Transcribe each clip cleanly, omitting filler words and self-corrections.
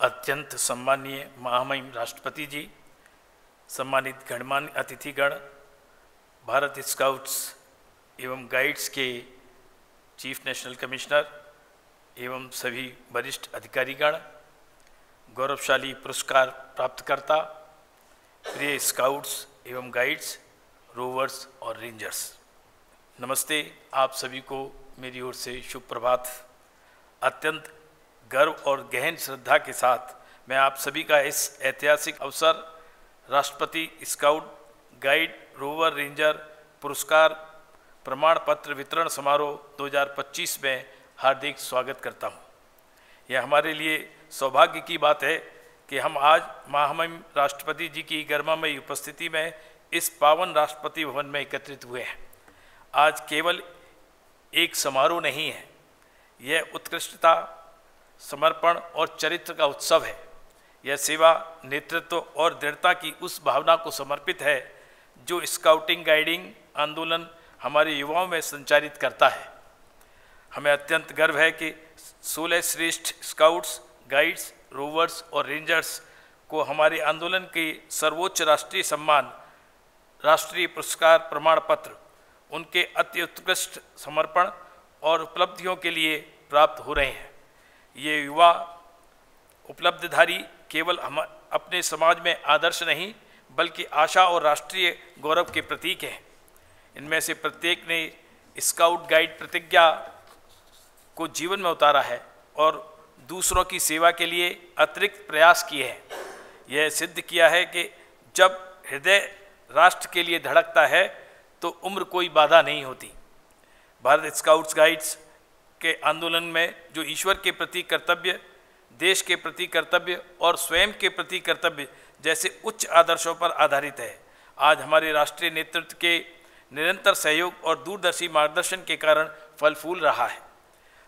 अत्यंत सम्मानीय महामहिम राष्ट्रपति जी, सम्मानित गणमान्य अतिथिगण, भारत स्काउट्स एवं गाइड्स के चीफ नेशनल कमिश्नर एवं सभी वरिष्ठ अधिकारीगण, गौरवशाली पुरस्कार प्राप्तकर्ता, प्रिय स्काउट्स एवं गाइड्स, रोवर्स और रेंजर्स, नमस्ते। आप सभी को मेरी ओर से शुभ प्रभात। अत्यंत गर्व और गहन श्रद्धा के साथ मैं आप सभी का इस ऐतिहासिक अवसर राष्ट्रपति स्काउट गाइड रोवर रेंजर पुरस्कार प्रमाण पत्र वितरण समारोह 2025 में हार्दिक स्वागत करता हूं। यह हमारे लिए सौभाग्य की बात है कि हम आज महामहिम राष्ट्रपति जी की गरिमामयी उपस्थिति में इस पावन राष्ट्रपति भवन में एकत्रित हुए हैं। आज केवल एक समारोह नहीं है, यह उत्कृष्टता, समर्पण और चरित्र का उत्सव है। यह सेवा, नेतृत्व और दृढ़ता की उस भावना को समर्पित है जो स्काउटिंग गाइडिंग आंदोलन हमारे युवाओं में संचारित करता है। हमें अत्यंत गर्व है कि 16 श्रेष्ठ स्काउट्स, गाइड्स, रोवर्स और रेंजर्स को हमारे आंदोलन के सर्वोच्च राष्ट्रीय सम्मान राष्ट्रीय पुरस्कार प्रमाण पत्र उनके अति उत्कृष्ट समर्पण और उपलब्धियों के लिए प्राप्त हो रहे हैं। ये युवा उपलब्धिधारी केवल हम अपने समाज में आदर्श नहीं बल्कि आशा और राष्ट्रीय गौरव के प्रतीक हैं। इनमें से प्रत्येक ने स्काउट गाइड प्रतिज्ञा को जीवन में उतारा है और दूसरों की सेवा के लिए अतिरिक्त प्रयास किए हैं। यह सिद्ध किया है कि जब हृदय राष्ट्र के लिए धड़कता है तो उम्र कोई बाधा नहीं होती। भारत स्काउट्स गाइड्स के आंदोलन में जो ईश्वर के प्रति कर्तव्य, देश के प्रति कर्तव्य और स्वयं के प्रति कर्तव्य जैसे उच्च आदर्शों पर आधारित है, आज हमारे राष्ट्रीय नेतृत्व के निरंतर सहयोग और दूरदर्शी मार्गदर्शन के कारण फल फूल रहा है।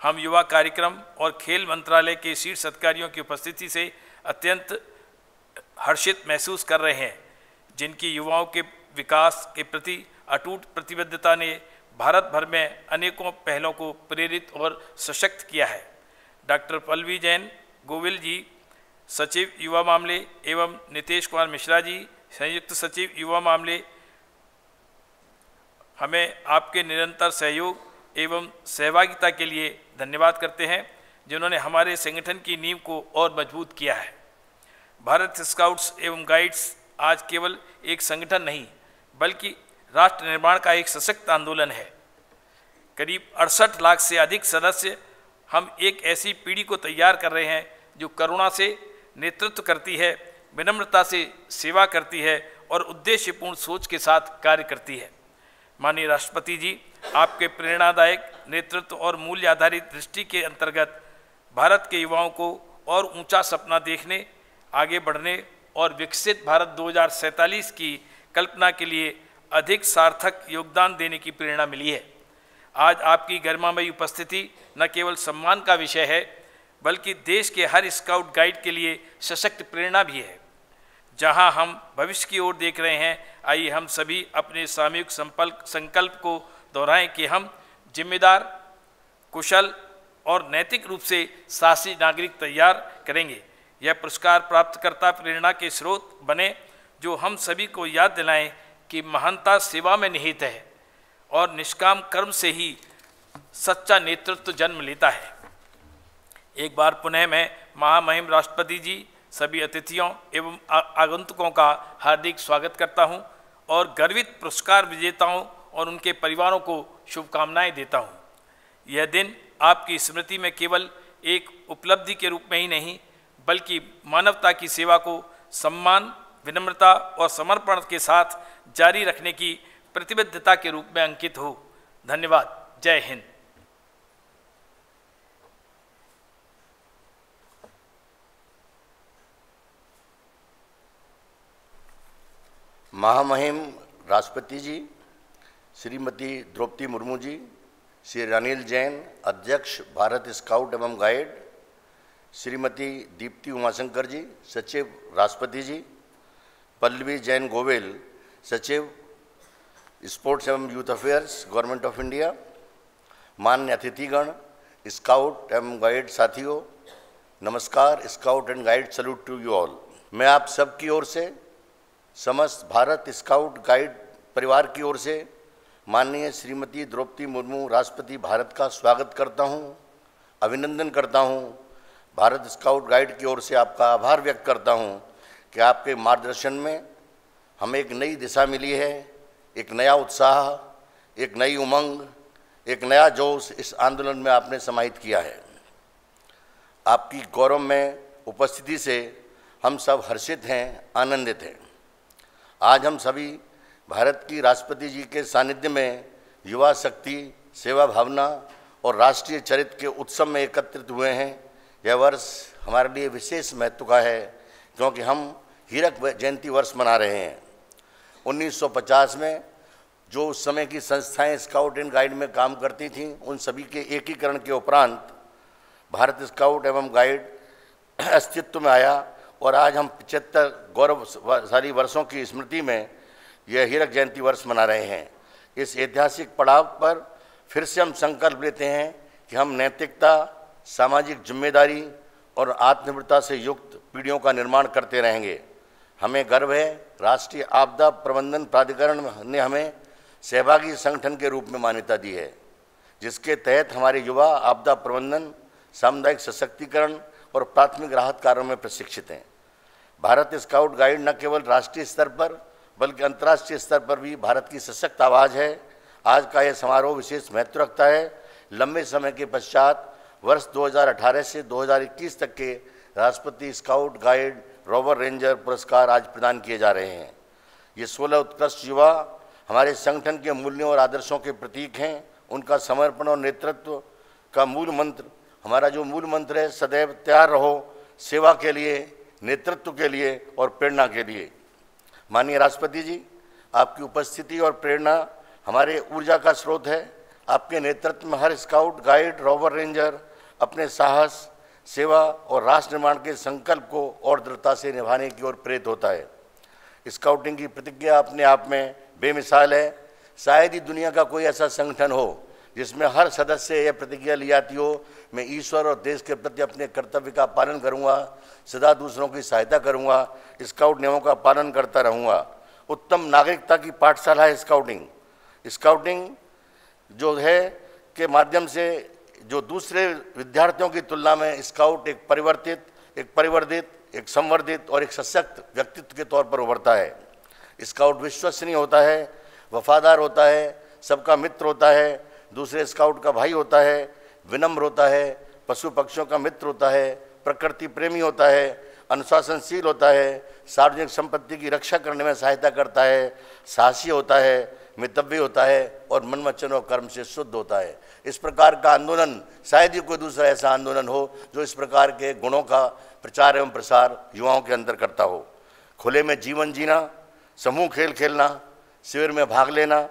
हम युवा कार्यक्रम और खेल मंत्रालय के शीर्ष अधिकारियों की उपस्थिति से अत्यंत हर्षित महसूस कर रहे हैं, जिनकी युवाओं के विकास के प्रति अटूट प्रतिबद्धता ने भारत भर में अनेकों पहलों को प्रेरित और सशक्त किया है। डॉक्टर पल्लवी जैन गोविल जी, सचिव युवा मामले, एवं नितेश कुमार मिश्रा जी, संयुक्त सचिव युवा मामले, हमें आपके निरंतर सहयोग एवं सहभागिता के लिए धन्यवाद करते हैं, जिन्होंने हमारे संगठन की नींव को और मजबूत किया है। भारत स्काउट्स एवं गाइड्स आज केवल एक संगठन नहीं बल्कि राष्ट्र निर्माण का एक सशक्त आंदोलन है। करीब 68 लाख से अधिक सदस्य, हम एक ऐसी पीढ़ी को तैयार कर रहे हैं जो करुणा से नेतृत्व करती है, विनम्रता से सेवा करती है और उद्देश्यपूर्ण सोच के साथ कार्य करती है। माननीय राष्ट्रपति जी, आपके प्रेरणादायक नेतृत्व और मूल्य आधारित दृष्टि के अंतर्गत भारत के युवाओं को और ऊंचा सपना देखने, आगे बढ़ने और विकसित भारत 2047 की कल्पना के लिए अधिक सार्थक योगदान देने की प्रेरणा मिली है। आज आपकी गरिमामयी उपस्थिति न केवल सम्मान का विषय है बल्कि देश के हर स्काउट गाइड के लिए सशक्त प्रेरणा भी है। जहां हम भविष्य की ओर देख रहे हैं, आइए हम सभी अपने सामूहिक संकल्प को दोहराएं कि हम जिम्मेदार, कुशल और नैतिक रूप से साहसी नागरिक तैयार करेंगे। यह पुरस्कार प्राप्तकर्ता प्रेरणा के स्रोत बने जो हम सभी को याद दिलाएं कि महानता सेवा में निहित है और निष्काम कर्म से ही सच्चा नेतृत्व जन्म लेता है। एक बार पुनः मैं महामहिम राष्ट्रपति जी, सभी अतिथियों एवं आगंतुकों का हार्दिक स्वागत करता हूं और गर्वित पुरस्कार विजेताओं और उनके परिवारों को शुभकामनाएं देता हूं। यह दिन आपकी स्मृति में केवल एक उपलब्धि के रूप में ही नहीं बल्कि मानवता की सेवा को सम्मान, विनम्रता और समर्पण के साथ जारी रखने की प्रतिबद्धता के रूप में अंकित हो। धन्यवाद। जय हिंद। महामहिम राष्ट्रपति जी, श्रीमती द्रौपदी मुर्मू जी, श्री रनिल जैन, अध्यक्ष भारत स्काउट एवं गाइड, श्रीमती दीप्ति उमाशंकर जी, सचिव राष्ट्रपति जी, पल्लवी जैन गोविल, सचिव स्पोर्ट्स एवं youth affairs, government of India, मान्य अतिथिगण, स्काउट एवं गाइड साथियों, नमस्कार, scout and guide salute to you all. मैं आप सबकी ओर से, समस्त भारत स्काउट गाइड परिवार की ओर से माननीय श्रीमती द्रौपदी मुर्मू राष्ट्रपति भारत का स्वागत करता हूं, अभिनंदन करता हूं। भारत स्काउट गाइड की ओर से आपका आभार व्यक्त करता हूं कि आपके मार्गदर्शन में हमें एक नई दिशा मिली है, एक नया उत्साह, एक नई उमंग, एक नया जोश इस आंदोलन में आपने समाहित किया है। आपकी गौरव में उपस्थिति से हम सब हर्षित हैं, आनंदित हैं। आज हम सभी भारत की राष्ट्रपति जी के सानिध्य में युवा शक्ति, सेवा भावना और राष्ट्रीय चरित्र के उत्सव में एकत्रित हुए हैं। यह वर्ष हमारे लिए विशेष महत्व का है क्योंकि हम हीरक जयंती वर्ष मना रहे हैं। 1950 में जो उस समय की संस्थाएं स्काउट एंड गाइड में काम करती थीं, उन सभी के एकीकरण के उपरांत भारत स्काउट एवं गाइड अस्तित्व में आया और आज हम 75 गौरवशाली वर्षों की स्मृति में यह हीरक जयंती वर्ष मना रहे हैं। इस ऐतिहासिक पड़ाव पर फिर से हम संकल्प लेते हैं कि हम नैतिकता, सामाजिक जिम्मेदारी और आत्मनिर्भरता से युक्त पीढ़ियों का निर्माण करते रहेंगे। हमें गर्व है, राष्ट्रीय आपदा प्रबंधन प्राधिकरण ने हमें सहभागी संगठन के रूप में मान्यता दी है, जिसके तहत हमारे युवा आपदा प्रबंधन, सामुदायिक सशक्तिकरण और प्राथमिक राहत कार्यों में प्रशिक्षित हैं। भारत स्काउट गाइड न केवल राष्ट्रीय स्तर पर बल्कि अंतर्राष्ट्रीय स्तर पर भी भारत की सशक्त आवाज़ है। आज का यह समारोह विशेष महत्व रखता है। लंबे समय के पश्चात वर्ष 2018 से 2021 तक के राष्ट्रपति स्काउट गाइड रोवर रेंजर पुरस्कार आज प्रदान किए जा रहे हैं। ये 16 उत्कृष्ट युवा हमारे संगठन के मूल्यों और आदर्शों के प्रतीक हैं। उनका समर्पण और नेतृत्व का मूल मंत्र, हमारा जो मूल मंत्र है, सदैव तैयार रहो सेवा के लिए, नेतृत्व के लिए और प्रेरणा के लिए। माननीय राष्ट्रपति जी, आपकी उपस्थिति और प्रेरणा हमारे ऊर्जा का स्रोत है। आपके नेतृत्व में हर स्काउट गाइड रोवर रेंजर अपने साहस, सेवा और राष्ट्र निर्माण के संकल्प को और दृढ़ता से निभाने की ओर प्रेरित होता है। स्काउटिंग की प्रतिज्ञा अपने आप में बेमिसाल है। शायद ही दुनिया का कोई ऐसा संगठन हो जिसमें हर सदस्य यह प्रतिज्ञा ली जाती हो, मैं ईश्वर और देश के प्रति अपने कर्तव्य का पालन करूंगा, सदा दूसरों की सहायता करूंगा, स्काउट नियमों का पालन करता रहूंगा। उत्तम नागरिकता की पाठशाला है स्काउटिंग। स्काउटिंग जो है के माध्यम से जो दूसरे विद्यार्थियों की तुलना में स्काउट एक परिवर्तित, एक संवर्धित और एक सशक्त व्यक्तित्व के तौर पर उभरता है। स्काउट विश्वसनीय होता है, वफादार होता है, सबका मित्र होता है, दूसरे स्काउट का भाई होता है, विनम्र होता है, पशु पक्षियों का मित्र होता है, प्रकृति प्रेमी होता है, अनुशासनशील होता है, सार्वजनिक संपत्ति की रक्षा करने में सहायता करता है, साहसी होता है, मितव्य होता है और मन वचन और कर्म से शुद्ध होता है। इस प्रकार का आंदोलन, शायद ही कोई दूसरा ऐसा आंदोलन हो जो इस प्रकार के गुणों का प्रचार एवं प्रसार युवाओं के अंदर करता हो। खुले में जीवन जीना, समूह खेल खेलना, शिविर में भाग लेना,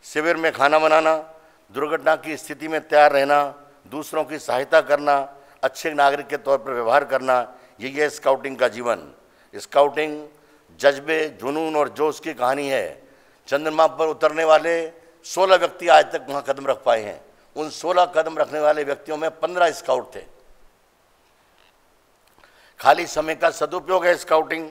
शिविर में खाना बनाना, दुर्घटना की स्थिति में तैयार रहना, दूसरों की सहायता करना, अच्छे नागरिक के तौर पर व्यवहार करना, यही है स्काउटिंग का जीवन। स्काउटिंग जज्बे, जुनून और जोश की कहानी है। चंद्रमा पर उतरने वाले 16 व्यक्ति आज तक वहाँ कदम रख पाए हैं। उन 16 कदम रखने वाले व्यक्तियों में 15 स्काउट थे। खाली समय का सदुपयोग है स्काउटिंग,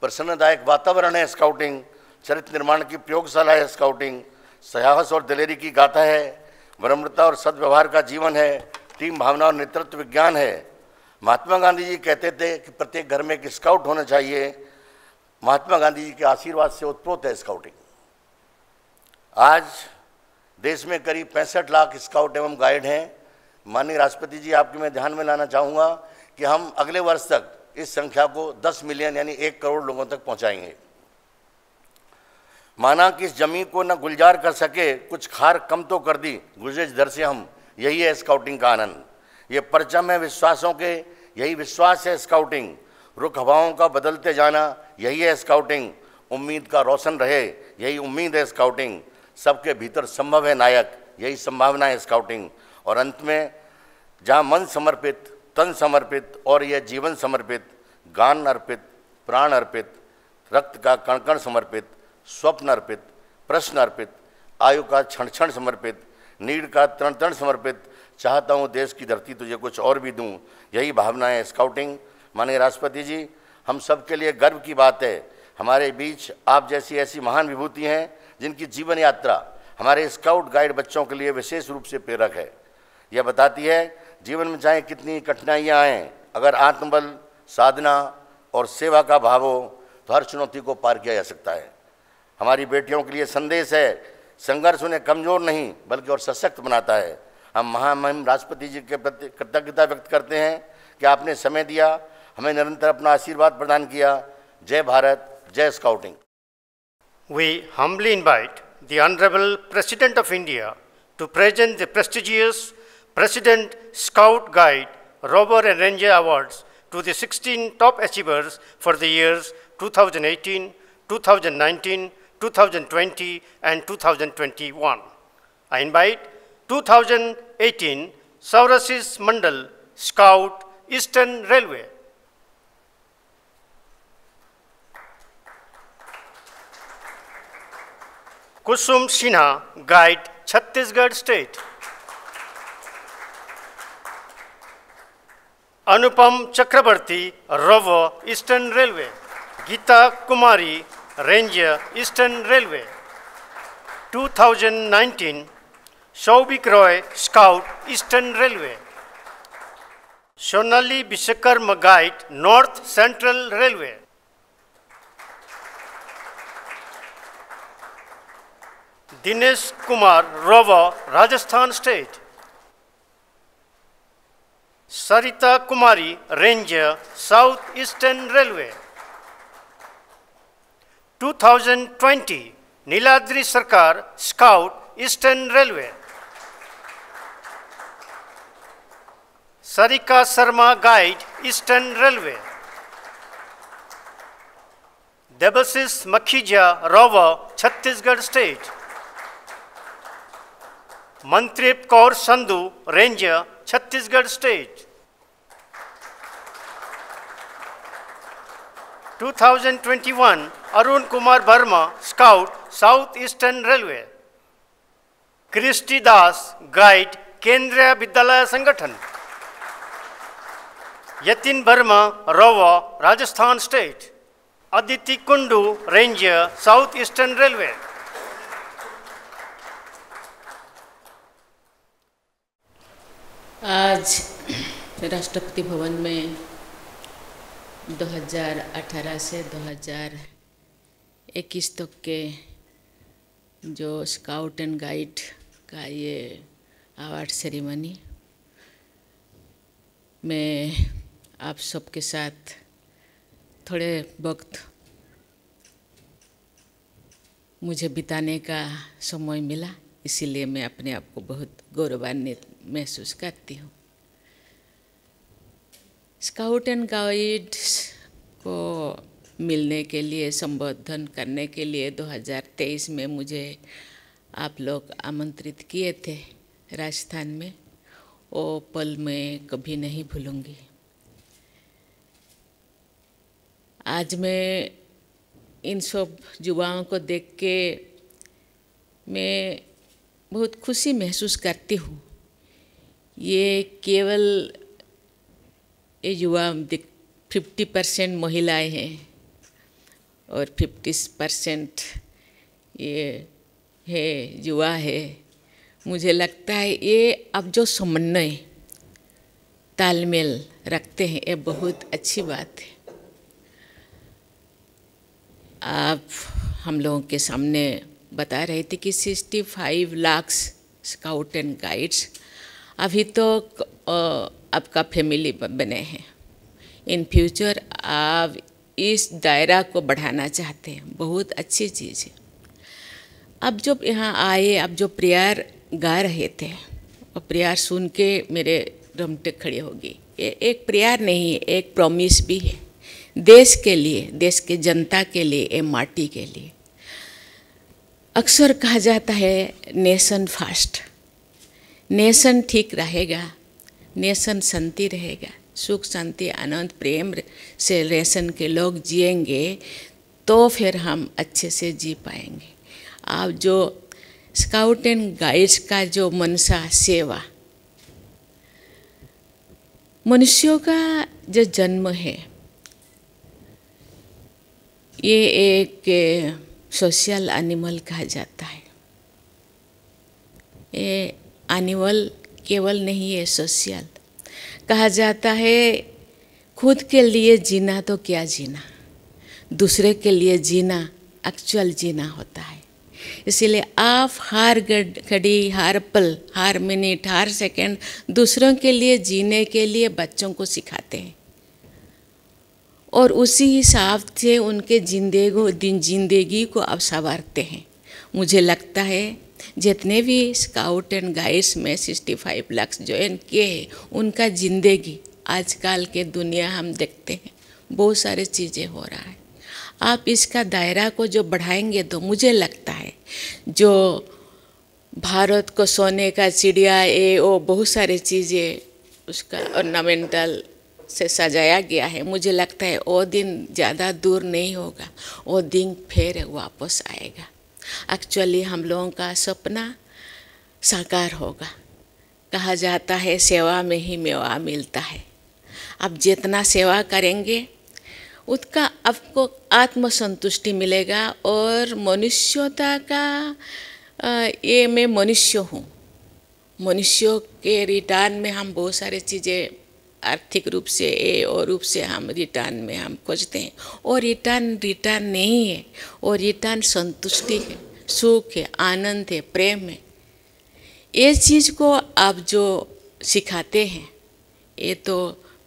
प्रसन्नदायक वातावरण है स्काउटिंग, चरित्र निर्माण की प्रयोगशाला है स्काउटिंग, साहस और दिलेरी की गाथा है, विनम्रता और सद्व्यवहार का जीवन है, टीम भावना और नेतृत्व विज्ञान है। महात्मा गांधी जी कहते थे कि प्रत्येक घर में एक स्काउट होना चाहिए। महात्मा गांधी जी के आशीर्वाद से उत्प्रोत है स्काउटिंग। आज देश में करीब 65 लाख स्काउट एवं गाइड हैं। माननीय राष्ट्रपति जी, आपके मैं ध्यान में लाना चाहूँगा कि हम अगले वर्ष तक इस संख्या को 10 मिलियन यानी 1 करोड़ लोगों तक पहुँचाएंगे। माना कि इस जमीन को न गुलजार कर सके, कुछ खार कम तो कर दी, गुजरेज दर से हम। यही है स्काउटिंग का आनंद। ये परचम है विश्वासों के, यही विश्वास है स्काउटिंग। रुख हवाओं का बदलते जाना, यही है स्काउटिंग। उम्मीद का रोशन रहे, यही उम्मीद है स्काउटिंग। सबके भीतर संभव है नायक, यही संभावना है स्काउटिंग। और अंत में जहाँ मन समर्पित, तन समर्पित और यह जीवन समर्पित, गान अर्पित, प्राण अर्पित, रक्त का कण कण समर्पित, स्वप्न अर्पित, प्रश्न अर्पित, आयु का क्षण क्षण समर्पित, नीड का तरण तरण समर्पित, चाहता हूँ देश की धरती तुझे कुछ और भी दूँ, यही भावना है स्काउटिंग। माननीय राष्ट्रपति जी, हम सब के लिए गर्व की बात है, हमारे बीच आप जैसी ऐसी महान विभूति हैं जिनकी जीवन यात्रा हमारे स्काउट गाइड बच्चों के लिए विशेष रूप से प्रेरक है। यह बताती है जीवन में चाहे कितनी कठिनाइयाँ आएँ, अगर आत्मबल, साधना और सेवा का भाव हो तो हर चुनौती को पार किया जा सकता है। हमारी बेटियों के लिए संदेश है, संघर्ष उन्हें कमज़ोर नहीं बल्कि और सशक्त बनाता है। हम महामहिम राष्ट्रपति जी के प्रति कृतज्ञता व्यक्त करते हैं कि आपने समय दिया, हमें निरंतर अपना आशीर्वाद प्रदान किया। जय भारत, जय scouting. We humbly invite the Honorable President of India to present the prestigious President Scout Guide Rover and Ranger Awards to the 16 top achievers for the years 2018, 2019, 2020 and 2021. I invite 2018 Saurashis Mandal Scout Eastern Railway. Kusum Sinha Guide Chhattisgarh State. Anupam Chakrabarti Rover Eastern Railway. Geeta Kumari Ranger Eastern Railway. 2019 Shaubik Roy Scout Eastern Railway. Sonali Bishakarma Guide North Central Railway. Dinesh Kumar Rover Rajasthan State. Sarita Kumari Ranger South Eastern Railway. 2020 Niladri Sarkar Scout Eastern Railway. Sarika Sharma Guide Eastern Railway. Debasis Makhija Rover Chhattisgarh State. Mantrip Kaur Sandhu Ranger Chhattisgarh State. 2021 Arun Kumar Verma Scout South Eastern Railway. Kristi Das Guide Kendriya Vidyalaya Sangathan. Yatin Verma Rover Rajasthan State. Aditi Kundu Ranger South Eastern Railway. आज राष्ट्रपति भवन में 2018 से 2021 तक के जो scout and guide का ये award ceremony में आप सबके साथ थोड़े वक्त मुझे बिताने का समय मिला, इसीलिए मैं अपने आप को बहुत गौरवान्वित महसूस करती हूँ। स्काउट एंड गाइड्स को मिलने के लिए, संबोधन करने के लिए 2023 में मुझे आप लोग आमंत्रित किए थे राजस्थान में। वो पल मैं कभी नहीं भूलूंगी। आज मैं इन सब युवाओं को देख के मैं बहुत खुशी महसूस करती हूँ। ये केवल ये युवा 50% महिलाएं हैं और 50% ये है युवा है। मुझे लगता है ये अब जो समन्वय तालमेल रखते हैं ये बहुत अच्छी बात है। आप हम लोगों के सामने बता रहे थे कि 65 लाख स्काउट एंड गाइड्स अभी तो आपका फैमिली बने हैं। इन फ्यूचर आप इस दायरा को बढ़ाना चाहते हैं, बहुत अच्छी चीज़ है। अब जब यहाँ आए, अब जो प्रेयर गा रहे थे और प्रेयर सुन के मेरे रोंगटे खड़े हो गए। ये एक प्रेयर नहीं है, एक प्रॉमिस भी है देश के लिए, देश के जनता के लिए, ये माटी के लिए। अक्सर कहा जाता है नेशन फर्स्ट, नेशन ठीक रहेगा, नेशन शांति रहेगा, सुख शांति आनंद प्रेम से नेशन के लोग जिएंगे तो फिर हम अच्छे से जी पाएंगे। आप जो स्काउट एंड गाइड्स का जो मनसा सेवा मनुष्यों का जो जन्म है ये एक सोशल एनिमल कहा जाता है। ये एनिमल केवल नहीं है, सोशल कहा जाता है। खुद के लिए जीना तो क्या जीना, दूसरे के लिए जीना एक्चुअल जीना होता है। इसलिए आप हर घड़ी, हर पल, हर मिनट, हर सेकंड दूसरों के लिए जीने के लिए बच्चों को सिखाते हैं और उसी हिसाब से उनके जिंदगी को आप संवारते हैं। मुझे लगता है जितने भी स्काउट एंड गाइड्स में 65 लाख ज्वाइन किए हैं, उनका जिंदगी आजकल के दुनिया हम देखते हैं बहुत सारी चीज़ें हो रहा है। आप इसका दायरा को जो बढ़ाएंगे तो मुझे लगता है जो भारत को सोने का चिड़िया ये वो बहुत सारी चीज़ें उसका ऑर्नामेंटल से सजाया गया है, मुझे लगता है वो दिन ज़्यादा दूर नहीं होगा, वो दिन फिर वापस आएगा। एक्चुअली हम लोगों का सपना साकार होगा। कहा जाता है सेवा में ही मेवा मिलता है। आप जितना सेवा करेंगे उसका आपको आत्मसंतुष्टि मिलेगा और मनुष्यता का ये मैं मनुष्य हूँ, मनुष्यों के रिटर्न में हम बहुत सारी चीज़ें आर्थिक रूप से ये और रूप से हम रिटर्न में हम खोजते हैं और रिटर्न नहीं है, और रिटर्न संतुष्टि है, सुख है, आनंद है, प्रेम है। ये चीज़ को आप जो सिखाते हैं ये तो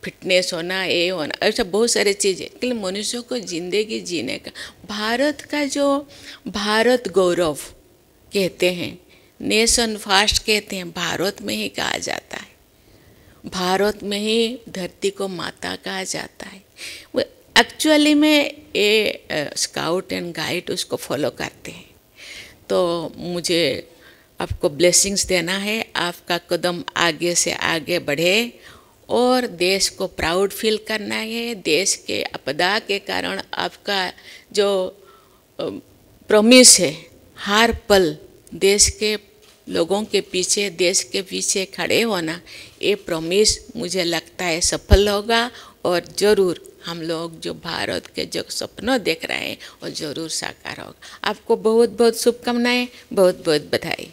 फिटनेस होना, ये होना, ऐसा बहुत सारी चीज़ें, लेकिन मनुष्यों को ज़िंदगी जीने का भारत का जो भारत गौरव कहते हैं, नेशन फर्स्ट कहते हैं, भारत में ही कहा जाता है। भारत में ही धरती को माता कहा जाता है। वो एक्चुअली में ये स्काउट एंड गाइड उसको फॉलो करते हैं। तो मुझे आपको ब्लेसिंग्स देना है, आपका कदम आगे से आगे बढ़े और देश को प्राउड फील करना है। देश के आपदा के कारण आपका जो प्रॉमिस है, हर पल देश के लोगों के पीछे, देश के पीछे खड़े होना, ये प्रॉमिस मुझे लगता है सफल होगा और ज़रूर हम लोग जो भारत के जो सपनों देख रहे हैं वो ज़रूर साकार होगा। आपको बहुत बहुत शुभकामनाएं, बहुत बहुत बधाई।